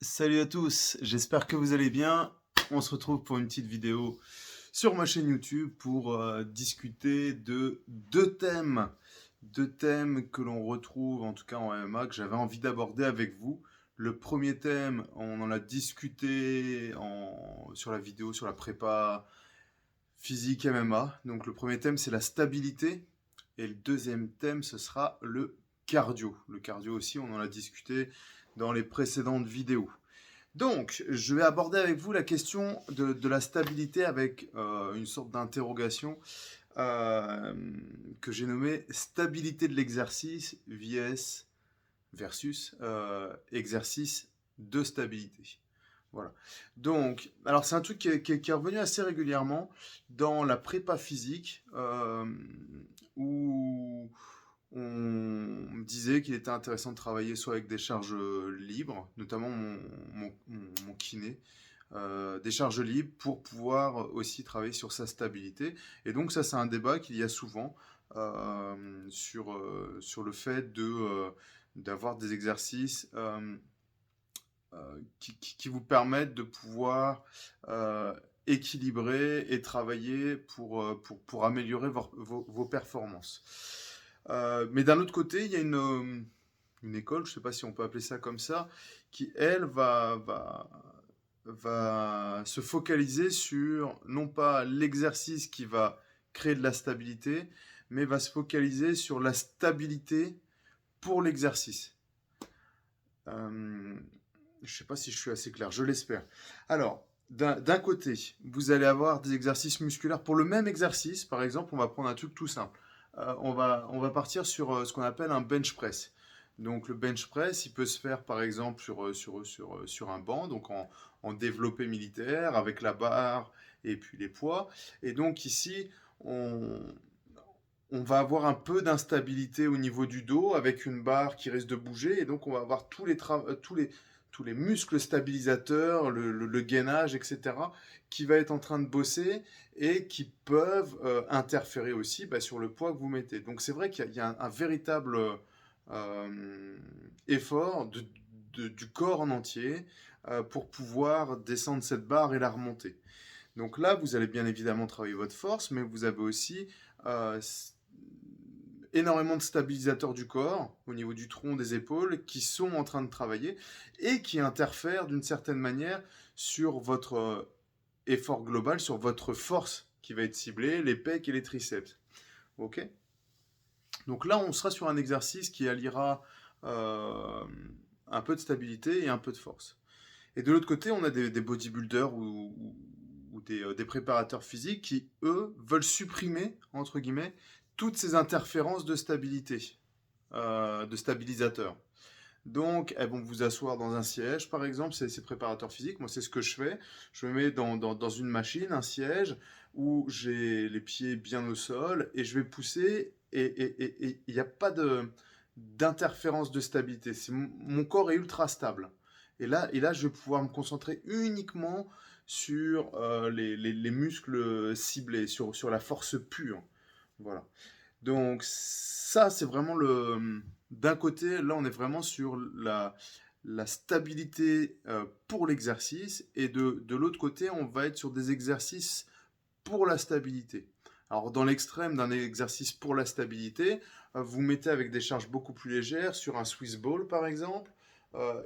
Salut à tous, j'espère que vous allez bien. On se retrouve pour une petite vidéo sur ma chaîne YouTube pour discuter de deux thèmes que l'on retrouve en tout cas en MMA que j'avais envie d'aborder avec vous. Le premier thème, on en a discuté sur la vidéo sur la prépa physique MMA. Donc le premier thème c'est la stabilité et le deuxième thème ce sera le cardio. Le cardio aussi, on en a discuté dans les précédentes vidéos. Donc, je vais aborder avec vous la question de la stabilité avec une sorte d'interrogation euh, que j'ai nommée stabilité de l'exercice versus exercice de stabilité. Voilà. Donc, alors c'est un truc qui est revenu assez régulièrement dans la prépa physique où on me disait qu'il était intéressant de travailler soit avec des charges libres, notamment mon kiné, des charges libres pour pouvoir aussi travailler sur sa stabilité. Et donc ça, c'est un débat qu'il y a souvent sur le fait d'avoir des exercices qui vous permettent de pouvoir équilibrer et travailler pour améliorer vos performances. Mais d'un autre côté, il y a une école, je ne sais pas si on peut appeler ça comme ça, qui, elle, va se focaliser sur non pas l'exercice qui va créer de la stabilité, mais va se focaliser sur la stabilité pour l'exercice. Je ne sais pas si je suis assez clair, je l'espère. Alors, d'un côté, vous allez avoir des exercices musculaires. Pour le même exercice, par exemple, on va prendre un truc tout simple. On va partir sur ce qu'on appelle un bench press. Donc le bench press, il peut se faire par exemple sur un banc, donc en développé militaire, avec la barre et puis les poids. Et donc ici, on va avoir un peu d'instabilité au niveau du dos avec une barre qui risque de bouger. Et donc on va avoir tous les muscles stabilisateurs, le gainage, etc., qui va être en train de bosser et qui peuvent interférer aussi sur le poids que vous mettez. Donc c'est vrai qu'il y a un véritable effort du corps en entier pour pouvoir descendre cette barre et la remonter. Donc là, vous allez bien évidemment travailler votre force, mais vous avez aussi euh, énormément de stabilisateurs du corps, au niveau du tronc, des épaules, qui sont en train de travailler et qui interfèrent d'une certaine manière sur votre effort global, sur votre force qui va être ciblée, les pecs et les triceps. Ok. Donc là, on sera sur un exercice qui alliera un peu de stabilité et un peu de force. Et de l'autre côté, on a des bodybuilders ou des préparateurs physiques qui, eux, veulent supprimer, entre guillemets, toutes ces interférences de stabilité, de stabilisateurs. Donc, elles vont vous asseoir dans un siège, par exemple, c'est ces préparateurs physiques. Moi, c'est ce que je fais. Je me mets dans une machine, un siège, où j'ai les pieds bien au sol, et je vais pousser, et il n'y a pas d'interférence de stabilité. Mon corps est ultra stable. Et là, je vais pouvoir me concentrer uniquement sur les muscles ciblés, sur la force pure. Voilà. Donc ça, c'est vraiment le... D'un côté, là, on est vraiment sur la stabilité pour l'exercice, et de l'autre côté, on va être sur des exercices pour la stabilité. Alors, dans l'extrême d'un exercice pour la stabilité, vous mettez avec des charges beaucoup plus légères sur un Swiss ball, par exemple,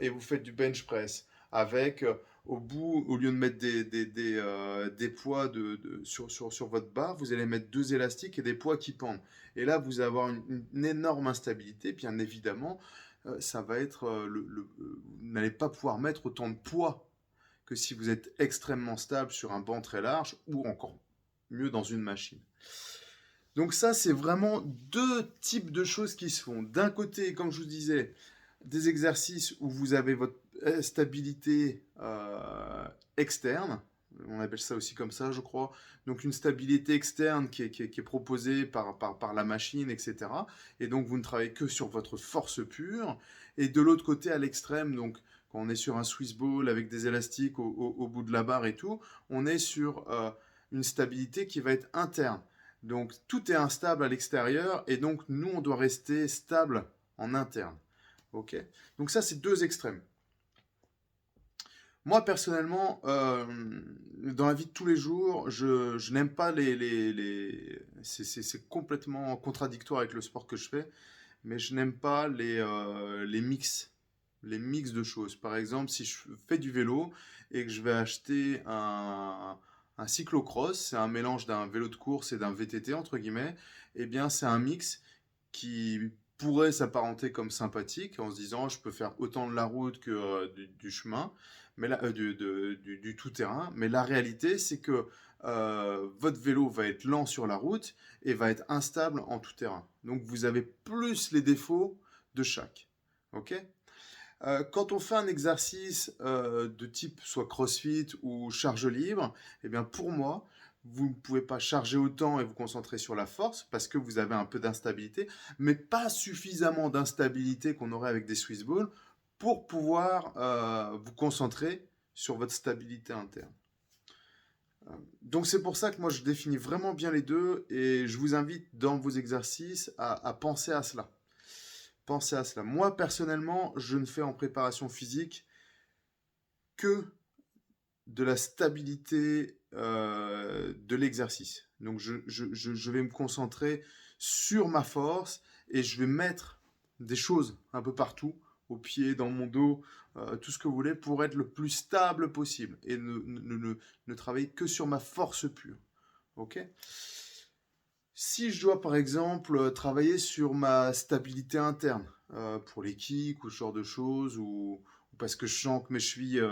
et vous faites du bench press avec au bout, au lieu de mettre des poids sur votre barre, vous allez mettre deux élastiques et des poids qui pendent. Et là, vous allez avoir une énorme instabilité. Bien évidemment, ça va être vous n'allez pas pouvoir mettre autant de poids que si vous êtes extrêmement stable sur un banc très large ou encore mieux dans une machine. Donc ça, c'est vraiment deux types de choses qui se font. D'un côté, comme je vous disais, des exercices où vous avez votre stabilité externe. On appelle ça aussi comme ça, je crois. Donc une stabilité externe qui est proposée par la machine, etc. Et donc vous ne travaillez que sur votre force pure. Et de l'autre côté, à l'extrême, donc quand on est sur un Swiss ball avec des élastiques au bout de la barre et tout, on est sur une stabilité qui va être interne. Donc tout est instable à l'extérieur et donc nous, on doit rester stable en interne. Ok. Donc ça, c'est deux extrêmes. Moi, personnellement, dans la vie de tous les jours, je n'aime pas c'est complètement contradictoire avec le sport que je fais, mais je n'aime pas les mix de choses. Par exemple, si je fais du vélo et que je vais acheter un cyclocross, c'est un mélange d'un vélo de course et d'un VTT, entre guillemets, eh bien, c'est un mix qui pourrait s'apparenter comme sympathique en se disant je peux faire autant de la route que du chemin, mais là, du tout-terrain. Mais la réalité, c'est que votre vélo va être lent sur la route et va être instable en tout-terrain. Donc vous avez plus les défauts de chaque. Ok. Quand on fait un exercice de type soit CrossFit ou charge libre, eh bien pour moi, vous ne pouvez pas charger autant et vous concentrer sur la force parce que vous avez un peu d'instabilité, mais pas suffisamment d'instabilité qu'on aurait avec des Swiss balls pour pouvoir vous concentrer sur votre stabilité interne. Donc c'est pour ça que moi je définis vraiment bien les deux et je vous invite dans vos exercices à penser à cela. Pensez à cela. Moi personnellement, je ne fais en préparation physique que de la stabilité de l'exercice. Donc je vais me concentrer sur ma force et je vais mettre des choses un peu partout, au pied, dans mon dos, tout ce que vous voulez, pour être le plus stable possible et ne travailler que sur ma force pure. Ok. Si je dois par exemple travailler sur ma stabilité interne pour les kicks ou ce genre de choses, ou parce que je sens que mes chevilles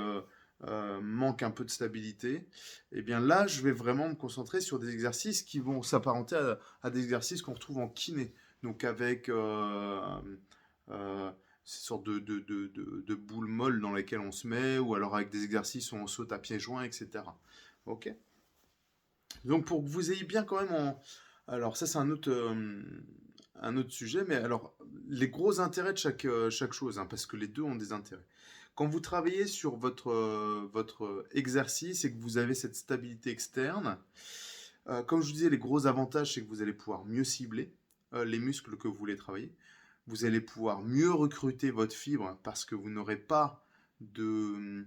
manquent un peu de stabilité, et bien là je vais vraiment me concentrer sur des exercices qui vont s'apparenter à des exercices qu'on retrouve en kiné, donc avec ces sortes de boules molles dans lesquelles on se met, ou alors avec des exercices où on saute à pieds joints, etc. Ok. Donc pour que vous ayez bien quand même en... Alors ça c'est un autre sujet, mais alors les gros intérêts de chaque chose, hein, parce que les deux ont des intérêts. Quand vous travaillez sur votre exercice et que vous avez cette stabilité externe, comme je vous disais, les gros avantages, c'est que vous allez pouvoir mieux cibler les muscles que vous voulez travailler. Vous allez pouvoir mieux recruter votre fibre parce que vous n'aurez pas de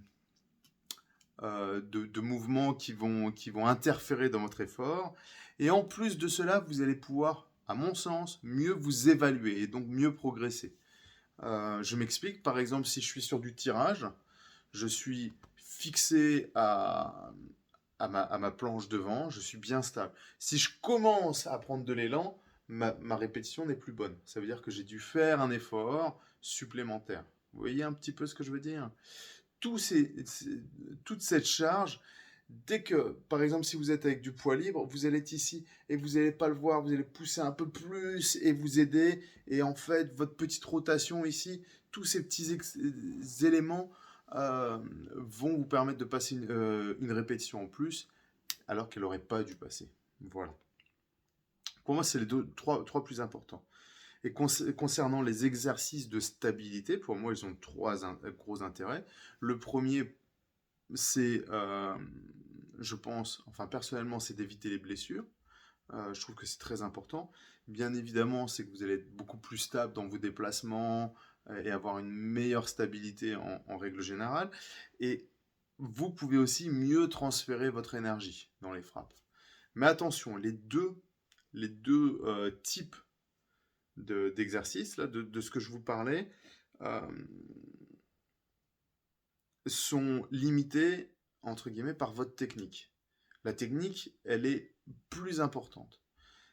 mouvements qui vont interférer dans votre effort. Et en plus de cela, vous allez pouvoir, à mon sens, mieux vous évaluer et donc mieux progresser. Je m'explique, par exemple, si je suis sur du tirage, je suis fixé à ma planche devant, je suis bien stable. Si je commence à prendre de l'élan, ma répétition n'est plus bonne. Ça veut dire que j'ai dû faire un effort supplémentaire. Vous voyez un petit peu ce que je veux dire? tout ces- ces- Toute cette charge, dès que, par exemple, si vous êtes avec du poids libre, vous allez être ici et vous n'allez pas le voir, vous allez pousser un peu plus et vous aider. Et en fait, votre petite rotation ici, tous ces petits éléments vont vous permettre de passer une répétition en plus, alors qu'elle n'aurait pas dû passer. Voilà. Pour moi, c'est les trois plus importants. Et concernant les exercices de stabilité, pour moi, ils ont trois gros intérêts. Le premier, c'est, je pense, enfin personnellement, c'est d'éviter les blessures. Je trouve que c'est très important. Bien évidemment, c'est que vous allez être beaucoup plus stable dans vos déplacements et avoir une meilleure stabilité en règle générale. Et vous pouvez aussi mieux transférer votre énergie dans les frappes. Mais attention, les deux types d'exercices, là, de ce que je vous parlais, euh, sont limités, entre guillemets, par votre technique. La technique, elle est plus importante.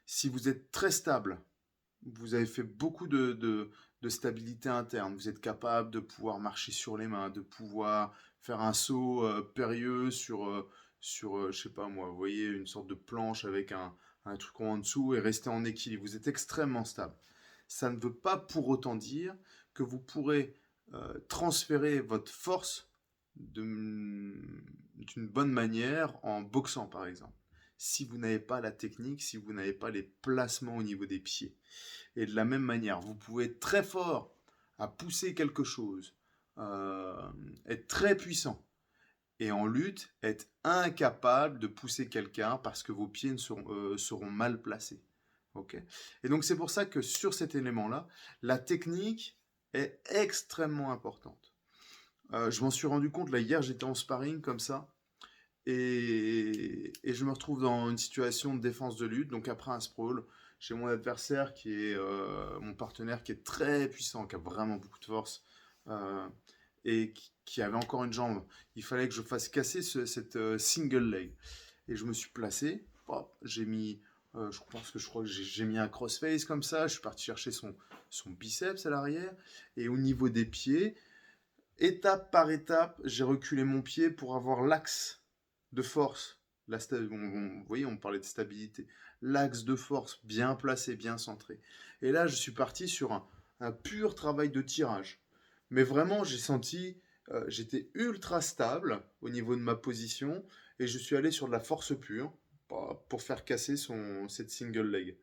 Si vous êtes très stable, vous avez fait beaucoup de stabilité interne, vous êtes capable de pouvoir marcher sur les mains, de pouvoir faire un saut périlleux je sais pas moi, vous voyez, une sorte de planche avec un truc en dessous et rester en équilibre. Vous êtes extrêmement stable. Ça ne veut pas pour autant dire que vous pourrez transférer votre force d'une bonne manière en boxant par exemple. Si vous n'avez pas la technique, si vous n'avez pas les placements au niveau des pieds. Et de la même manière, vous pouvez être très fort à pousser quelque chose, être très puissant, et en lutte, être incapable de pousser quelqu'un parce que vos pieds seront mal placés. Okay. Et donc c'est pour ça que sur cet élément-là, la technique est extrêmement importante. Je m'en suis rendu compte, là, hier, j'étais en sparring comme ça, et je me retrouve dans une situation de défense de lutte. Donc après un sprawl, j'ai mon adversaire qui est mon partenaire qui est très puissant, qui a vraiment beaucoup de force, euh, et qui avait encore une jambe. Il fallait que je fasse casser cette single leg. Et je me suis placé, hop, j'ai mis, je crois que j'ai mis un crossface comme ça, je suis parti chercher son biceps à l'arrière, et au niveau des pieds, étape par étape, j'ai reculé mon pied pour avoir l'axe de force. Vous voyez, on parlait de stabilité. L'axe de force bien placé, bien centré. Et là, je suis parti sur un pur travail de tirage. Mais vraiment, j'ai senti, j'étais ultra stable au niveau de ma position et je suis allé sur de la force pure pour faire casser cette single leg.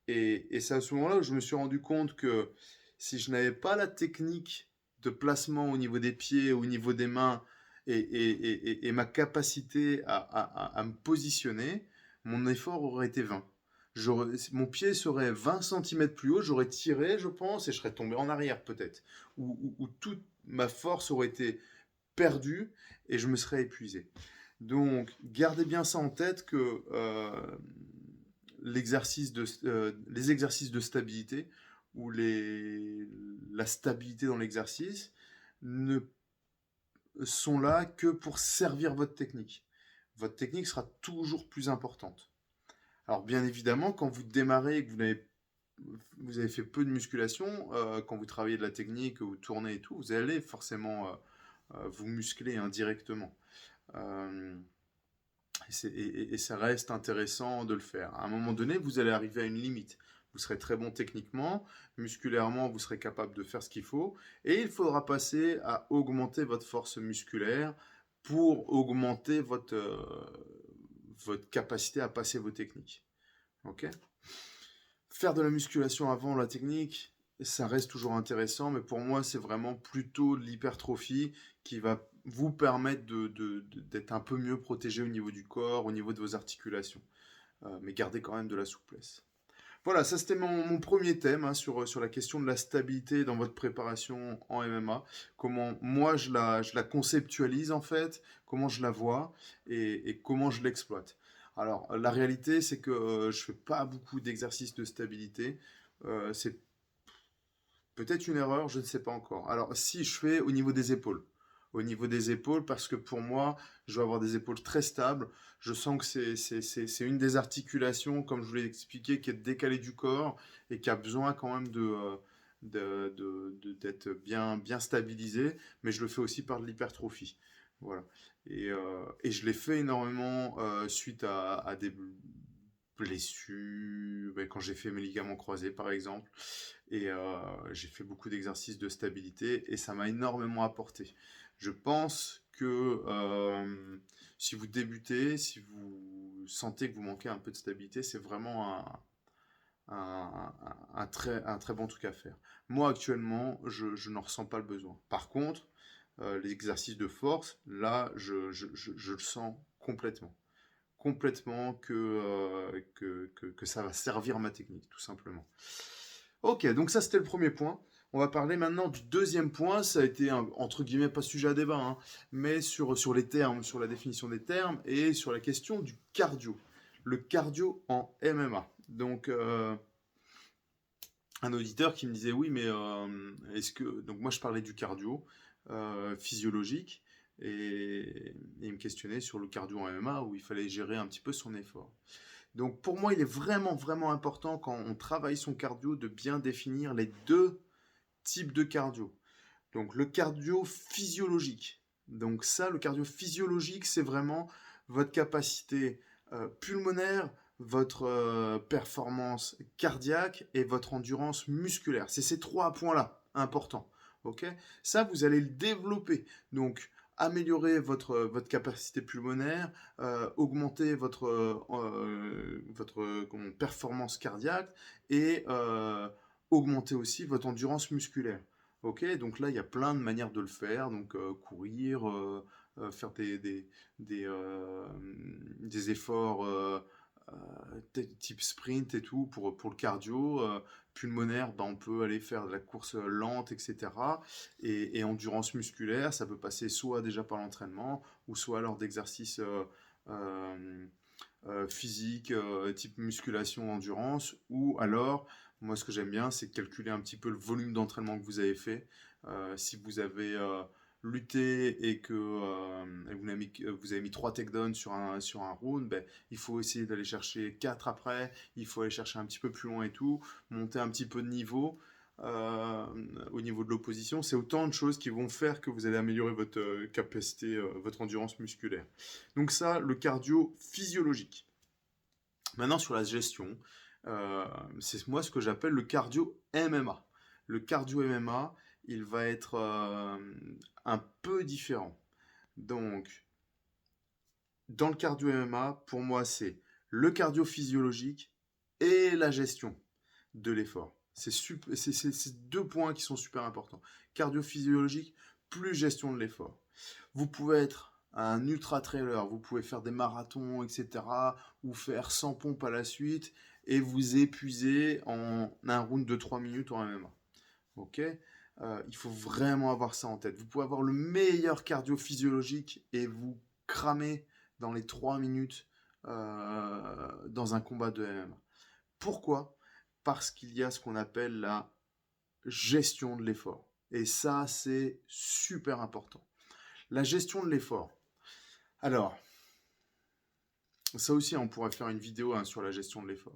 Et c'est à ce moment-là où je me suis rendu compte que si je n'avais pas la technique de placement au niveau des pieds, au niveau des mains et ma capacité à me positionner, mon effort aurait été vain. Mon pied serait 20 centimètres plus haut, j'aurais tiré, je pense, et je serais tombé en arrière peut-être. Ou toute ma force aurait été perdue et je me serais épuisé. Donc, gardez bien ça en tête que les exercices de stabilité ou la stabilité dans l'exercice ne sont là que pour servir votre technique. Votre technique sera toujours plus importante. Alors bien évidemment, quand vous démarrez et que vous avez fait peu de musculation, quand vous travaillez de la technique, vous tournez et tout, vous allez forcément vous muscler indirectement. Euh, et ça reste intéressant de le faire. À un moment donné, vous allez arriver à une limite. Vous serez très bon techniquement, musculairement, vous serez capable de faire ce qu'il faut, et il faudra passer à augmenter votre force musculaire pour augmenter votre capacité à passer vos techniques. Ok? Faire de la musculation avant la technique, ça reste toujours intéressant, mais pour moi, c'est vraiment plutôt de l'hypertrophie qui va vous permettre d'être un peu mieux protégé au niveau du corps, au niveau de vos articulations, mais garder quand même de la souplesse. Voilà, ça c'était mon premier thème hein, sur la question de la stabilité dans votre préparation en MMA, comment moi je la conceptualise en fait, comment je la vois et comment je l'exploite. Alors la réalité c'est que je fais pas beaucoup d'exercices de stabilité, c'est peut-être une erreur, je ne sais pas encore. Alors si je fais au niveau des épaules, parce que pour moi, je vais avoir des épaules très stables. Je sens que c'est une des articulations, comme je vous l'ai expliqué, qui est décalée du corps et qui a besoin quand même d'être bien stabilisée. Mais je le fais aussi par de l'hypertrophie. Voilà. Et je l'ai fait énormément suite à des blessures, ben, quand j'ai fait mes ligaments croisés par exemple. Et j'ai fait beaucoup d'exercices de stabilité et ça m'a énormément apporté. Je pense que si vous débutez, si vous sentez que vous manquez un peu de stabilité, c'est vraiment un très bon truc à faire. Moi, actuellement, je n'en ressens pas le besoin. Par contre, les exercices de force, là, je le sens complètement. Complètement que ça va servir ma technique, tout simplement. Ok, donc ça c'était le premier point. On va parler maintenant du deuxième point. Ça a été entre guillemets pas sujet à débat, hein, mais sur les termes, sur la définition des termes et sur la question du cardio. Le cardio en MMA. Donc un auditeur qui me disait oui, mais est-ce que donc moi je parlais du cardio physiologique et il me questionnait sur le cardio en MMA où il fallait gérer un petit peu son effort. Donc pour moi, il est vraiment important quand on travaille son cardio de bien définir les deux types de cardio. Donc le cardio physiologique. Donc ça, le cardio physiologique, c'est vraiment votre capacité pulmonaire, votre performance cardiaque et votre endurance musculaire. C'est ces trois points-là importants. Ok? Ça, vous allez le développer. Donc améliorer votre capacité pulmonaire, augmenter votre performance cardiaque et augmenter aussi votre endurance musculaire. Ok, donc là, il y a plein de manières de le faire. Donc, courir, faire des efforts type sprint et tout pour le cardio, pulmonaire, ben, on peut aller faire de la course lente, etc. Et endurance musculaire, ça peut passer soit déjà par l'entraînement, ou soit lors d'exercices euh, physiques, type musculation, endurance, ou alors, moi ce que j'aime bien, c'est calculer un petit peu le volume d'entraînement que vous avez fait. Si vous avez lutté et que vous avez mis 3 takedowns sur un round, ben, il faut essayer d'aller chercher 4 après, il faut aller chercher un petit peu plus loin et tout, monter un petit peu de niveau. Au niveau de l'opposition, c'est autant de choses qui vont faire que vous allez améliorer votre capacité, votre endurance musculaire. Donc ça, le cardio physiologique. Maintenant, sur la gestion, c'est moi ce que j'appelle le cardio MMA. Le cardio MMA, il va être un peu différent. Donc, dans le cardio MMA, pour moi, c'est le cardio physiologique et la gestion de l'effort. C'est deux points qui sont super importants. Cardio physiologique plus gestion de l'effort. Vous pouvez être un ultra trailer, vous pouvez faire des marathons, etc. ou faire 100 pompes à la suite et vous épuiser en un round de 3 minutes en MMA. Ok, il faut vraiment avoir ça en tête. Vous pouvez avoir le meilleur cardio physiologique et vous cramer dans les 3 minutes dans un combat de MMA. Pourquoi? Parce qu'il y a ce qu'on appelle la gestion de l'effort. Et ça, c'est super important. La gestion de l'effort. Alors, ça aussi, on pourrait faire une vidéo sur la gestion de l'effort.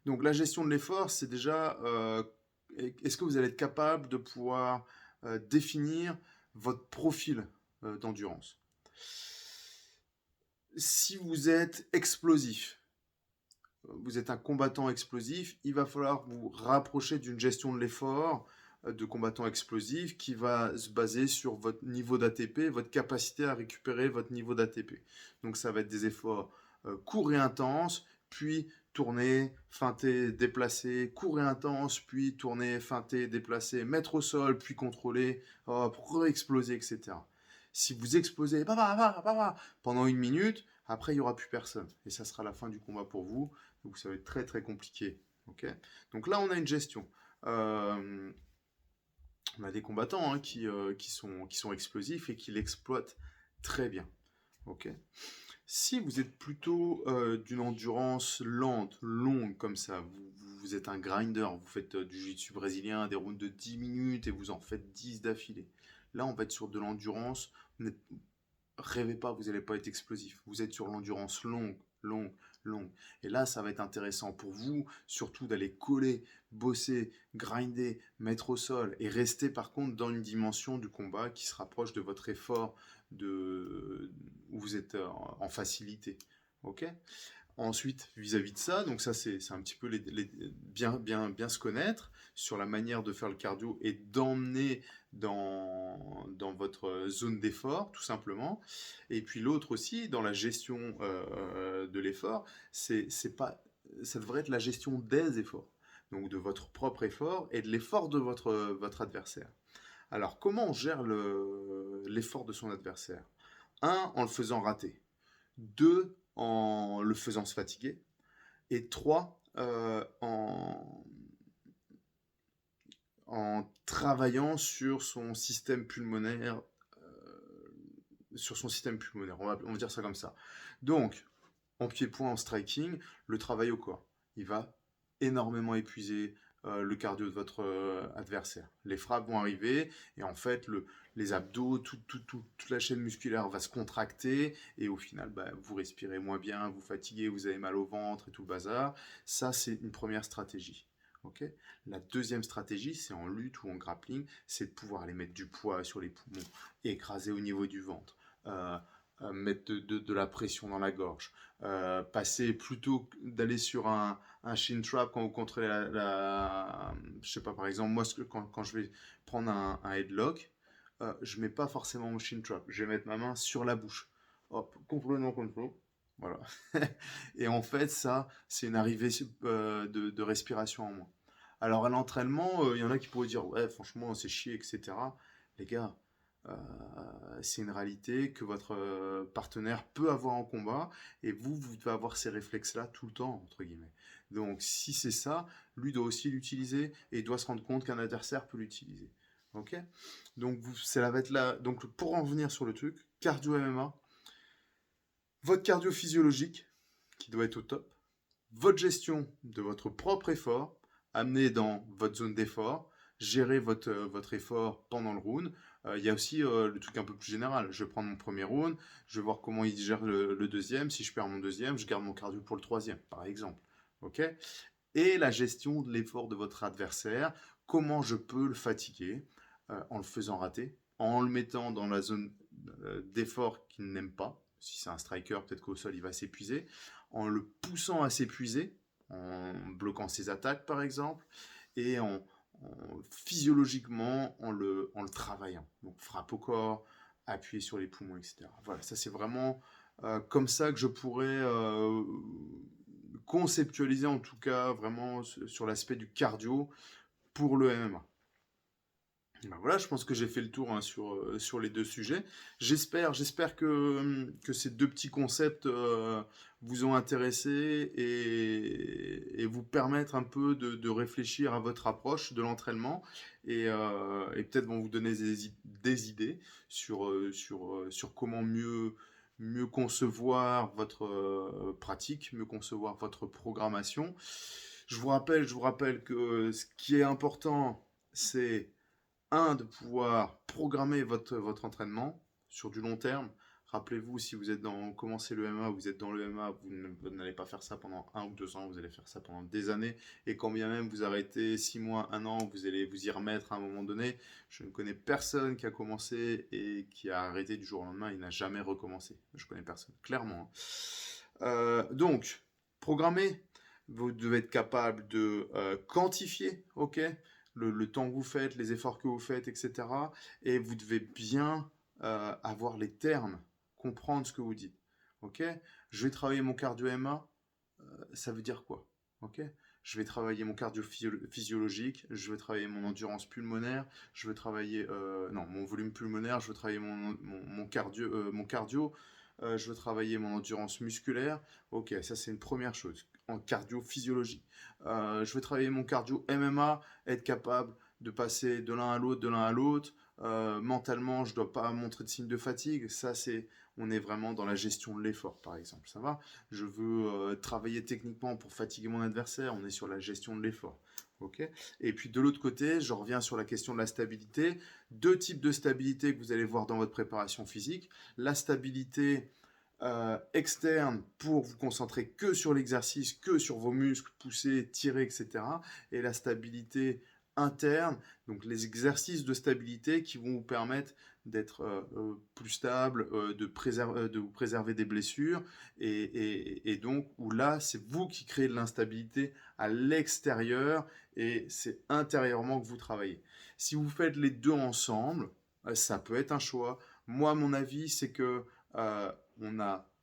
Donc, la gestion de l'effort, c'est déjà, est-ce que vous allez être capable de pouvoir définir votre profil d'endurance? Si vous êtes explosif, vous êtes un combattant explosif, il va falloir vous rapprocher d'une gestion de l'effort de combattant explosif qui va se baser sur votre niveau d'ATP, votre capacité à récupérer votre niveau d'ATP. Donc ça va être des efforts courts et intenses, puis tourner, feinter, déplacer, court et intense, puis tourner, feinter, déplacer, mettre au sol, puis contrôler, re-exploser, etc. Si vous explosez pendant une minute, après il n'y aura plus personne. Et ça sera la fin du combat pour vous. Donc ça va être très très compliqué. Okay, donc là on a une gestion. On a des combattants qui sont explosifs et qui l'exploitent très bien. Okay, si vous êtes plutôt d'une endurance lente, longue comme ça, vous êtes un grinder, vous faites du jiu-jitsu brésilien, des rounds de 10 minutes et vous en faites 10 d'affilée. Là, on va être sur de l'endurance. Rêvez pas, vous n'allez pas être explosif. Vous êtes sur l'endurance longue, longue, longue. Et là, ça va être intéressant pour vous, surtout d'aller coller, bosser, grinder, mettre au sol et rester par contre dans une dimension du combat qui se rapproche de votre effort où vous êtes en facilité. Ok ? Ensuite, vis-à-vis de ça, donc ça c'est un petit peu bien se connaître sur la manière de faire le cardio et d'emmener dans votre zone d'effort, tout simplement. Et puis l'autre aussi, dans la gestion de l'effort, ça devrait être la gestion des efforts, donc de votre propre effort et de l'effort de votre adversaire. Alors, comment on gère l'effort de son adversaire? 1, en le faisant rater. 2, en le faisant se fatiguer. Et 3, en travaillant sur son système pulmonaire. On va dire ça comme ça. Donc, en pied-point, en striking, le travail au corps. Il va énormément épuiser le cardio de votre adversaire. Les frappes vont arriver et en fait, les abdos, toute la chaîne musculaire va se contracter et au final, vous respirez moins bien, vous fatiguez, vous avez mal au ventre et tout le bazar. Ça, c'est une première stratégie. Okay, la deuxième stratégie, c'est en lutte ou en grappling, c'est de pouvoir aller mettre du poids sur les poumons, écraser au niveau du ventre. Mettre de la pression dans la gorge, passer plutôt d'aller sur un shin trap quand vous contrôlez je sais pas, par exemple, moi quand je vais prendre un headlock, je mets pas forcément mon shin trap, je vais mettre ma main sur la bouche, hop, complètement contrôle, voilà. Et en fait ça c'est une arrivée de respiration en moins. Alors à l'entraînement, il y en a qui pourraient dire ouais franchement c'est chier, etc. Les gars, c'est une réalité que votre partenaire peut avoir en combat, et vous devez avoir ces réflexes-là tout le temps, entre guillemets. Donc, si c'est ça, lui doit aussi l'utiliser, et il doit se rendre compte qu'un adversaire peut l'utiliser. Ok? Donc, ça va être là. Donc, pour en revenir sur le truc, cardio MMA, votre cardio physiologique, qui doit être au top, votre gestion de votre propre effort, amené dans votre zone d'effort, gérer votre effort pendant le round. Il y a aussi le truc un peu plus général. Je vais prendre mon premier round, je vais voir comment il gère le deuxième. Si je perds mon deuxième, je garde mon cardio pour le troisième, par exemple. Ok? Et la gestion de l'effort de votre adversaire, comment je peux le fatiguer en le faisant rater, en le mettant dans la zone d'effort qu'il n'aime pas. Si c'est un striker, peut-être qu'au sol il va s'épuiser, en le poussant à s'épuiser, en bloquant ses attaques par exemple, et physiologiquement en le travaillant. Donc frappe au corps, appuyer sur les poumons, etc. Voilà, ça c'est vraiment comme ça que je pourrais conceptualiser en tout cas vraiment sur l'aspect du cardio pour le MMA. Ben voilà, je pense que j'ai fait le tour hein, sur les deux sujets. J'espère que ces deux petits concepts vous ont intéressé et vous permettre un peu de réfléchir à votre approche de l'entraînement et peut-être vont vous donner des idées sur comment mieux concevoir votre pratique, mieux concevoir votre programmation. Je vous rappelle que ce qui est important, c'est de pouvoir programmer votre entraînement sur du long terme. Rappelez-vous, si vous êtes commencez le MMA, vous êtes dans le MMA, vous n'allez pas faire ça pendant 1 ou 2 ans, vous allez faire ça pendant des années. Et quand bien même vous arrêtez 6 mois, 1 an, vous allez vous y remettre à un moment donné. Je ne connais personne qui a commencé et qui a arrêté du jour au lendemain, il n'a jamais recommencé. Je connais personne, clairement. Donc, programmer, vous devez être capable de quantifier, ok, le temps que vous faites, les efforts que vous faites, etc. Et vous devez bien avoir les termes, comprendre ce que vous dites. Ok? Je vais travailler mon cardio MA, ça veut dire quoi? Ok? Je vais travailler mon cardio physiologique, je vais travailler mon endurance pulmonaire, je vais travailler mon volume pulmonaire, je vais travailler mon cardio, je veux travailler mon endurance musculaire. Ok, ça c'est une première chose en cardio physiologique. Je veux travailler mon cardio MMA, être capable de passer de l'un à l'autre, de l'un à l'autre. Mentalement, je ne dois pas montrer de signe de fatigue. Ça, on est vraiment dans la gestion de l'effort, par exemple. Ça va? Je veux travailler techniquement pour fatiguer mon adversaire. On est sur la gestion de l'effort. Okay. Et puis de l'autre côté, je reviens sur la question de la stabilité. Deux types de stabilité que vous allez voir dans votre préparation physique. La stabilité externe pour vous concentrer que sur l'exercice, que sur vos muscles, pousser, tirer, etc. Et la stabilité interne, donc les exercices de stabilité qui vont vous permettre d'être plus stable, de vous préserver des blessures, et donc où là, c'est vous qui créez de l'instabilité à l'extérieur, et c'est intérieurement que vous travaillez. Si vous faites les deux ensemble, ça peut être un choix. Moi, mon avis, c'est que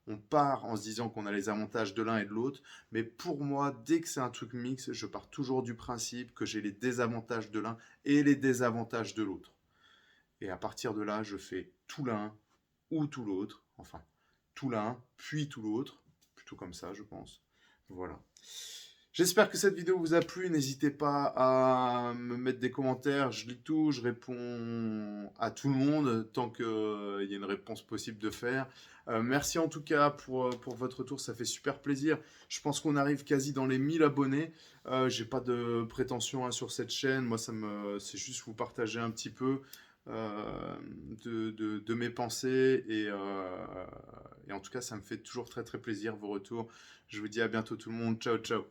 on part en se disant qu'on a les avantages de l'un et de l'autre, mais pour moi, dès que c'est un truc mix, je pars toujours du principe que j'ai les désavantages de l'un et les désavantages de l'autre. Et à partir de là, je fais tout l'un ou tout l'autre, enfin, tout l'un, puis tout l'autre, plutôt comme ça, je pense. Voilà. J'espère que cette vidéo vous a plu. N'hésitez pas à me mettre des commentaires. Je lis tout, je réponds à tout le monde tant qu'il y a une réponse possible de faire. Merci en tout cas pour votre retour, ça fait super plaisir. Je pense qu'on arrive quasi dans les 1000 abonnés. J'ai pas de prétention hein, sur cette chaîne. Moi, c'est juste vous partager un petit peu de mes pensées et en tout cas, ça me fait toujours très très plaisir vos retours. Je vous dis à bientôt tout le monde. Ciao, ciao.